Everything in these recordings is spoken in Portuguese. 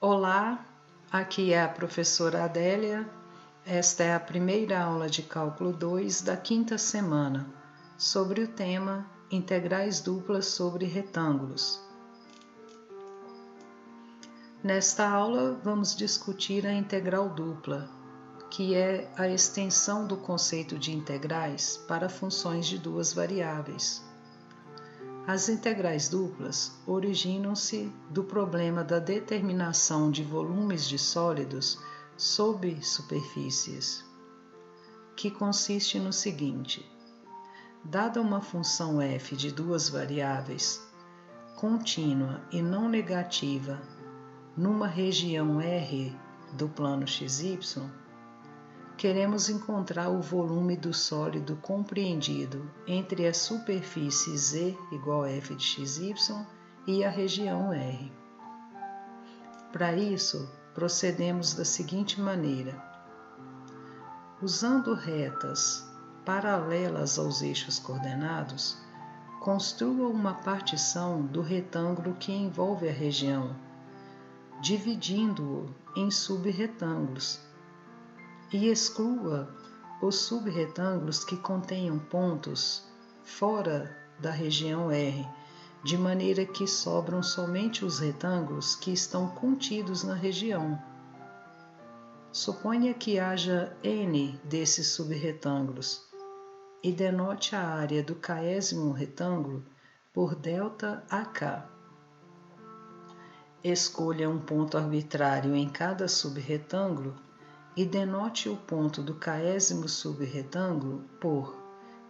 Olá, aqui é a professora Adélia. Esta é a primeira aula de Cálculo 2 da quinta semana, sobre o tema Integrais duplas sobre retângulos. Nesta aula, vamos discutir a integral dupla, que é a extensão do conceito de integrais para funções de duas variáveis. As integrais duplas originam-se do problema da determinação de volumes de sólidos sob superfícies, que consiste no seguinte: dada uma função f de duas variáveis, contínua e não negativa, numa região R do plano xy, queremos encontrar o volume do sólido compreendido entre a superfície Z igual a f de xy e a região R. Para isso, procedemos da seguinte maneira. Usando retas paralelas aos eixos coordenados, construa uma partição do retângulo que envolve a região, dividindo-o em subretângulos, e exclua os subretângulos que contenham pontos fora da região R, de maneira que sobram somente os retângulos que estão contidos na região. Suponha que haja N desses subretângulos e denote a área do késimo retângulo por ΔAK. Escolha um ponto arbitrário em cada subretângulo e denote o ponto do késimo subretângulo por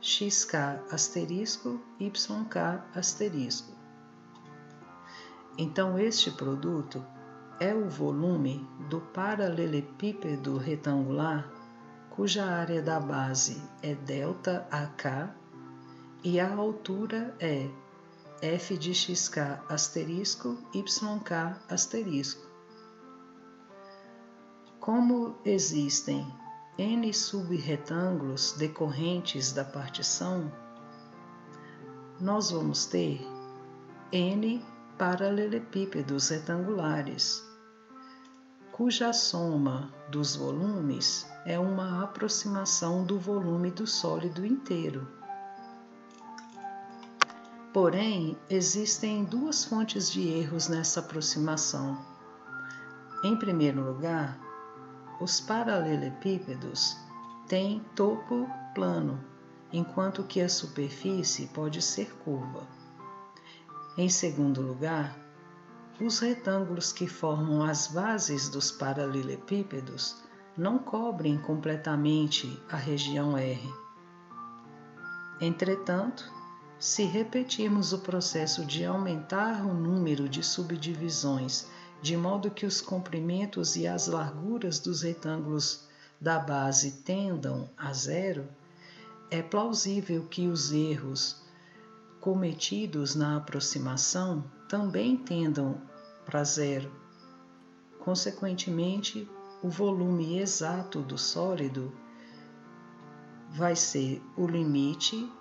xk asterisco yk asterisco. Então, este produto é o volume do paralelepípedo retangular, cuja área da base é ΔAK e a altura é f de xk asterisco yk asterisco. Como existem N subretângulos decorrentes da partição, nós vamos ter N paralelepípedos retangulares, cuja soma dos volumes é uma aproximação do volume do sólido inteiro. Porém, existem duas fontes de erros nessa aproximação. Em primeiro lugar, os paralelepípedos têm topo plano, enquanto que a superfície pode ser curva. Em segundo lugar, os retângulos que formam as bases dos paralelepípedos não cobrem completamente a região R. Entretanto, se repetirmos o processo de aumentar o número de subdivisões de modo que os comprimentos e as larguras dos retângulos da base tendam a zero, é plausível que os erros cometidos na aproximação também tendam para zero. Consequentemente, o volume exato do sólido vai ser o limite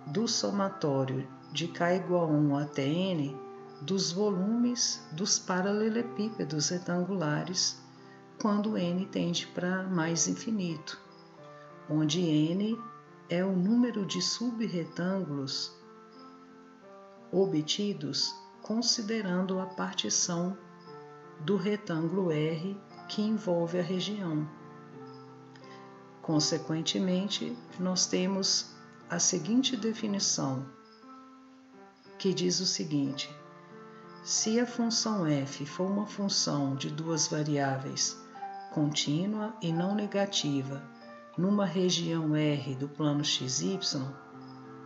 do somatório de k igual a 1 até n dos volumes dos paralelepípedos retangulares quando n tende para mais infinito, onde n é o número de subretângulos obtidos considerando a partição do retângulo R que envolve a região. Consequentemente, nós temos a seguinte definição, que diz o seguinte: se a função f for uma função de duas variáveis contínua e não negativa numa região R do plano xy,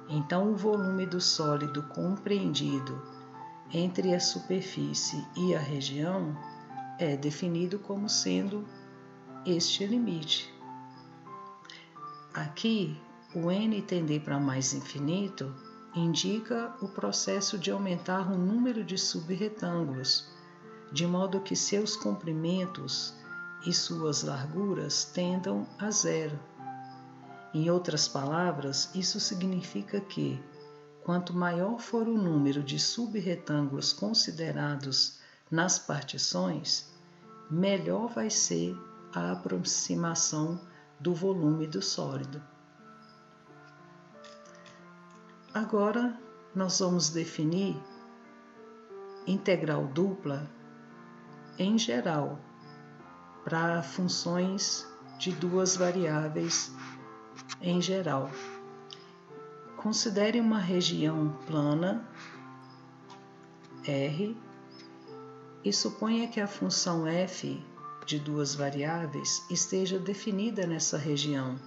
então o volume do sólido compreendido entre a superfície e a região é definido como sendo este limite. Aqui, o n tender para mais infinito indica o processo de aumentar o número de subretângulos, de modo que seus comprimentos e suas larguras tendam a zero. Em outras palavras, isso significa que, quanto maior for o número de subretângulos considerados nas partições, melhor vai ser a aproximação do volume do sólido. Agora, nós vamos definir integral dupla em geral para funções de duas variáveis em geral. Considere uma região plana R e suponha que a função f de duas variáveis esteja definida nessa região.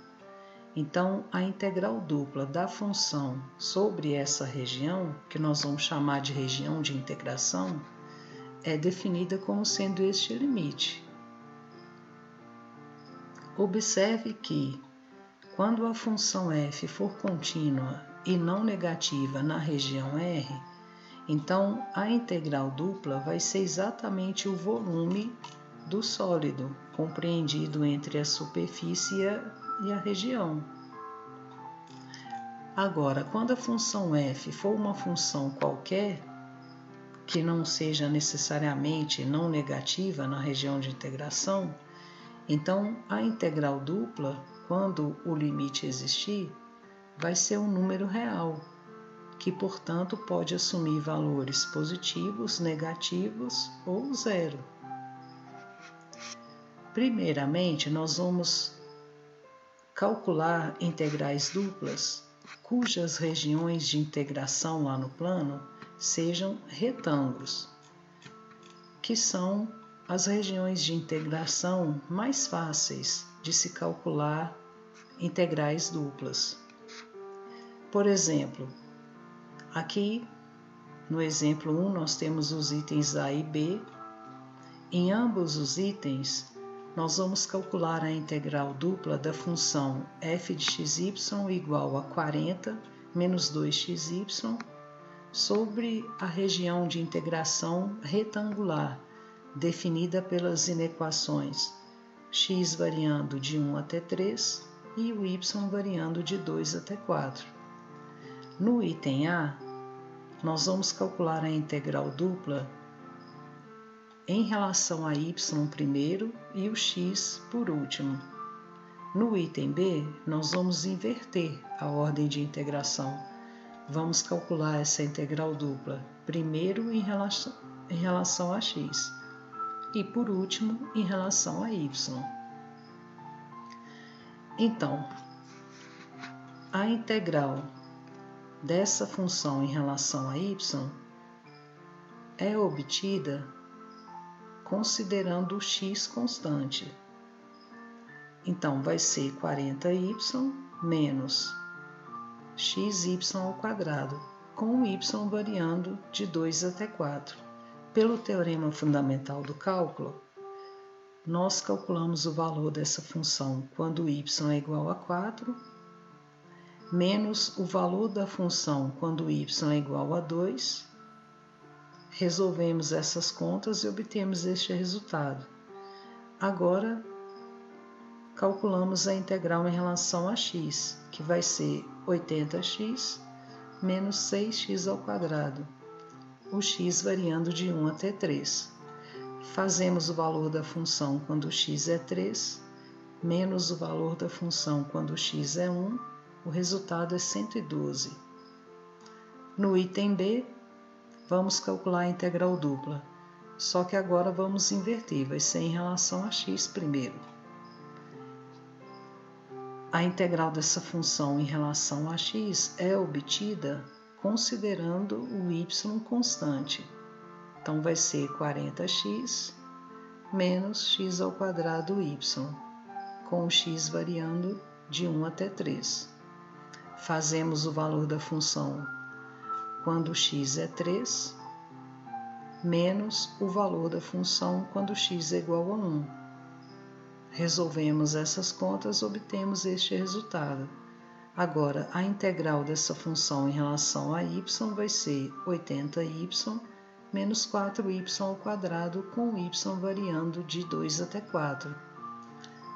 Então, a integral dupla da função sobre essa região, que nós vamos chamar de região de integração, é definida como sendo este limite. Observe que, quando a função f for contínua e não negativa na região R, então a integral dupla vai ser exatamente o volume do sólido, compreendido entre a superfície e a região. Agora, quando a função f for uma função qualquer, que não seja necessariamente não negativa na região de integração, então a integral dupla, quando o limite existir, vai ser um número real, que portanto pode assumir valores positivos, negativos ou zero. Primeiramente, nós vamos calcular integrais duplas cujas regiões de integração lá no plano sejam retângulos, que são as regiões de integração mais fáceis de se calcular integrais duplas. Por exemplo, aqui no exemplo 1 nós temos os itens A e B. Em ambos os itens, nós vamos calcular a integral dupla da função f de xy igual a 40 menos 2xy sobre a região de integração retangular, definida pelas inequações x variando de 1 até 3 e o y variando de 2 até 4. No item A, nós vamos calcular a integral dupla em relação a y primeiro e o x por último. No item B, nós vamos inverter a ordem de integração. Vamos calcular essa integral dupla primeiro em relação a x e por último em relação a y. Então, a integral dessa função em relação a y é obtida considerando o x constante. Então, vai ser 40y menos xy ao quadrado, com o y variando de 2 até 4. Pelo teorema fundamental do cálculo, nós calculamos o valor dessa função quando y é igual a 4, menos o valor da função quando y é igual a 2, resolvemos essas contas e obtemos este resultado. Agora, calculamos a integral em relação a x, que vai ser 80x menos 6x ao quadrado, o x variando de 1 até 3. Fazemos o valor da função quando x é 3, menos o valor da função quando x é 1, o resultado é 112. No item B, vamos calcular a integral dupla, só que agora vamos inverter, vai ser em relação a x primeiro. A integral dessa função em relação a x é obtida considerando o y constante. Então, vai ser 40x menos x ao quadrado y, com o x variando de 1 até 3. Fazemos o valor da função quando x é 3, menos o valor da função quando x é igual a 1. Resolvemos essas contas, obtemos este resultado. Agora, a integral dessa função em relação a y vai ser 80y menos 4y ao quadrado, com o y variando de 2 até 4.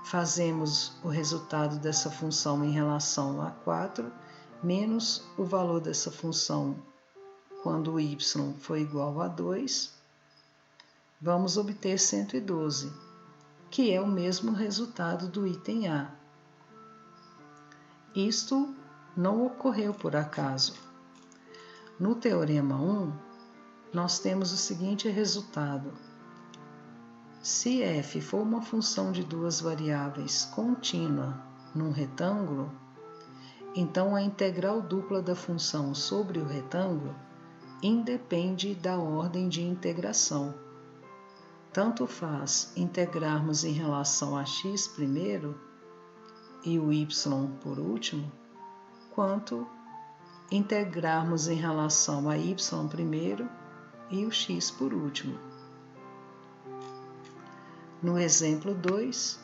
Fazemos o resultado dessa função em relação a 4, menos o valor dessa função quando o y for igual a 2, vamos obter 112, que é o mesmo resultado do item A. Isto não ocorreu por acaso. No teorema 1, nós temos o seguinte resultado. Se f for uma função de duas variáveis contínua num retângulo, então a integral dupla da função sobre o retângulo independe da ordem de integração. Tanto faz integrarmos em relação a x primeiro e o y por último, quanto integrarmos em relação a y primeiro e o x por último. No exemplo 2,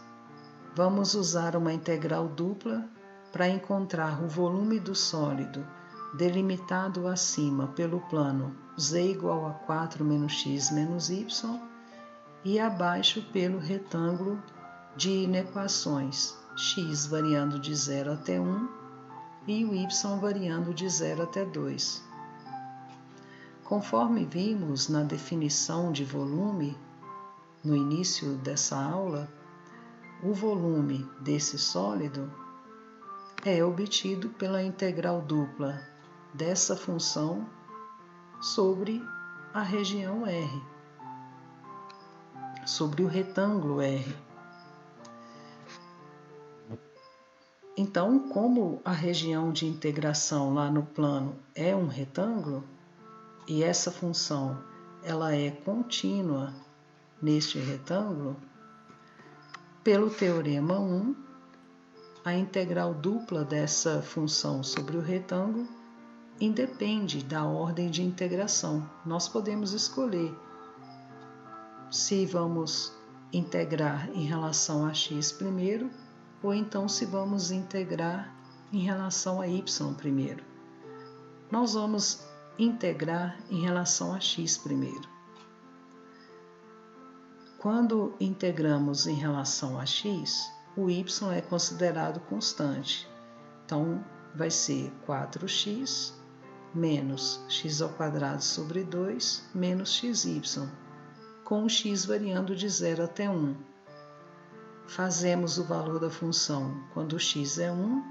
vamos usar uma integral dupla para encontrar o volume do sólido delimitado acima pelo plano z igual a 4 menos x menos y e abaixo pelo retângulo de inequações x variando de 0 até 1 e o y variando de 0 até 2. Conforme vimos na definição de volume no início dessa aula, o volume desse sólido é obtido pela integral dupla dessa função sobre a região R, sobre o retângulo R. Então, como a região de integração lá no plano é um retângulo, e essa função ela é contínua neste retângulo, pelo teorema 1, a integral dupla dessa função sobre o retângulo independe da ordem de integração. Nós podemos escolher se vamos integrar em relação a x primeiro ou então se vamos integrar em relação a y primeiro. Nós vamos integrar em relação a x primeiro. Quando integramos em relação a x, o y é considerado constante. Então, vai ser 4x menos x ao quadrado sobre 2 menos xy, com o x variando de 0 até 1. Fazemos o valor da função quando x é 1,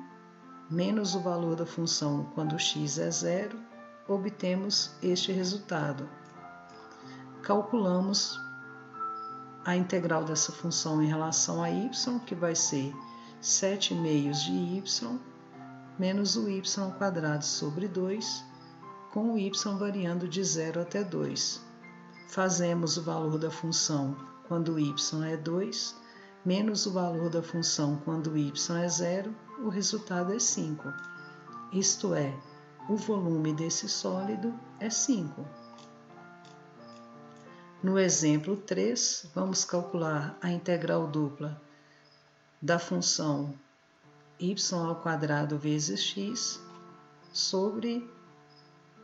menos o valor da função quando x é 0, obtemos este resultado. Calculamos a integral dessa função em relação a y, que vai ser 7 meios de y, menos o y ao quadrado sobre 2, com o y variando de 0 até 2. Fazemos o valor da função quando o y é 2, menos o valor da função quando o y é 0, o resultado é 5. Isto é, o volume desse sólido é 5. No exemplo 3, vamos calcular a integral dupla da função y ao quadrado vezes x sobre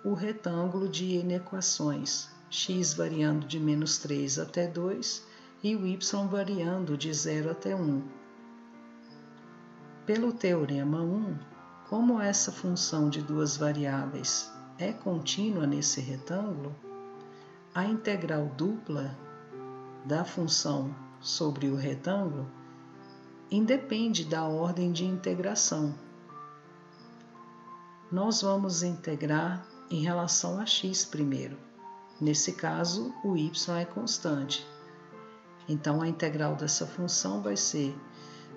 o retângulo de inequações, x variando de menos 3 até 2 e o y variando de 0 até 1. Pelo teorema 1, como essa função de duas variáveis é contínua nesse retângulo, a integral dupla da função sobre o retângulo independe da ordem de integração. Nós vamos integrar em relação a x primeiro. Nesse caso, o y é constante. Então, a integral dessa função vai ser,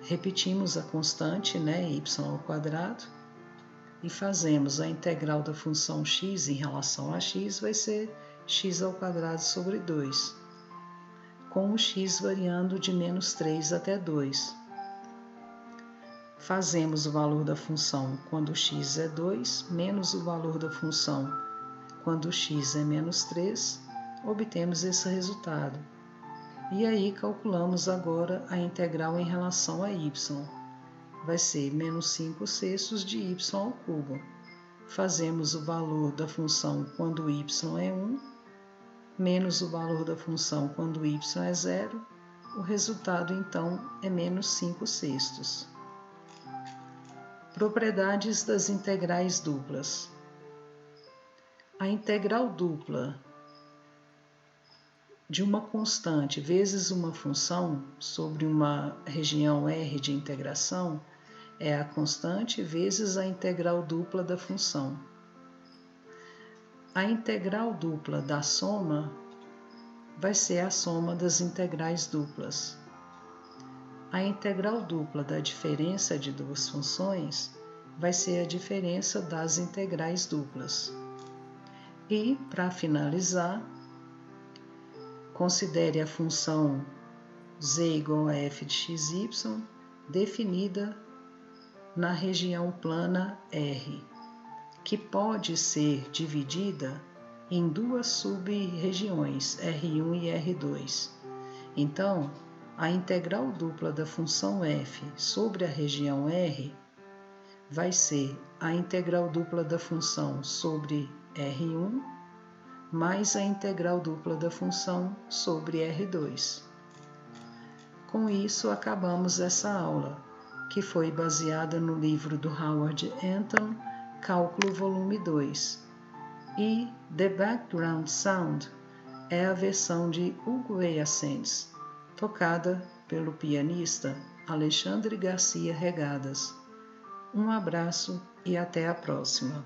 repetimos a constante, y ao quadrado, e fazemos a integral da função x em relação a x, vai ser x ao quadrado sobre 2, com o x variando de menos 3 até 2. Fazemos o valor da função quando x é 2, menos o valor da função quando x é menos 3, obtemos esse resultado. E aí calculamos agora a integral em relação a y. Vai ser menos 5 sextos de y ao cubo. Fazemos o valor da função quando y é 1, menos o valor da função quando y é 0, o resultado então é menos 5 sextos. Propriedades das integrais duplas. A integral dupla de uma constante vezes uma função sobre uma região R de integração é a constante vezes a integral dupla da função. A integral dupla da soma vai ser a soma das integrais duplas. A integral dupla da diferença de duas funções vai ser a diferença das integrais duplas. E, para finalizar, considere a função z igual a f de xy definida na região plana R, que pode ser dividida em duas sub-regiões, R1 e R2. Então, a integral dupla da função f sobre a região R vai ser a integral dupla da função sobre R1 mais a integral dupla da função sobre R2. Com isso, acabamos essa aula, que foi baseada no livro do Howard Anton, Cálculo Volume 2. E The Background Sound é a versão de Hugo Eyacens, tocada pelo pianista Alexandre Garcia Regadas. Um abraço e até a próxima.